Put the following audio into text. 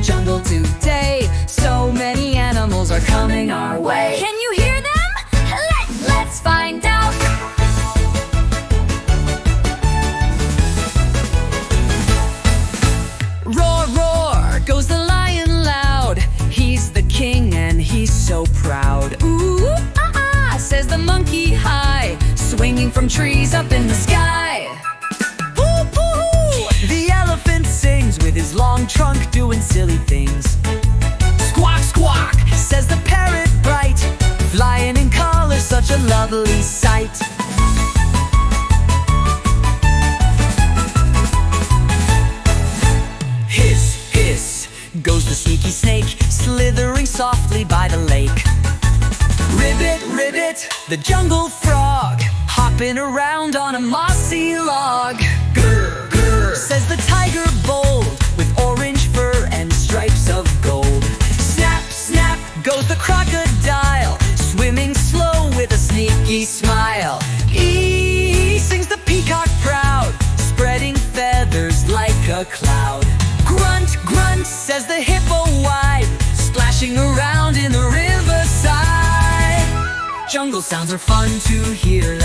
jungle today. So many animals are coming our way. Can you hear them? Let's find out. Roar, roar, goes the lion loud. He's the king and he's so proud. Ooh, says the monkey high, swinging from trees up in the sky. Poo, poo, the elephant sings with his long trunk doing silly things. Squawk, squawk, says the parrot bright, flying in colors, such a lovely sight. Hiss, hiss, goes the sneaky snake, slithering softly by the lake. Ribbit, ribbit, the jungle frog, hopping around on a mossy log. Grr, grr, says the tiger bold, with orange fur and stripes of gold. Snap, snap, goes the crocodile, swimming slow with a sneaky smile. Ee, sings the peacock proud, spreading feathers like a cloud. Grunt, grunt, says the hippo wide, splashing around in the riverside. Jungle sounds are fun to hear.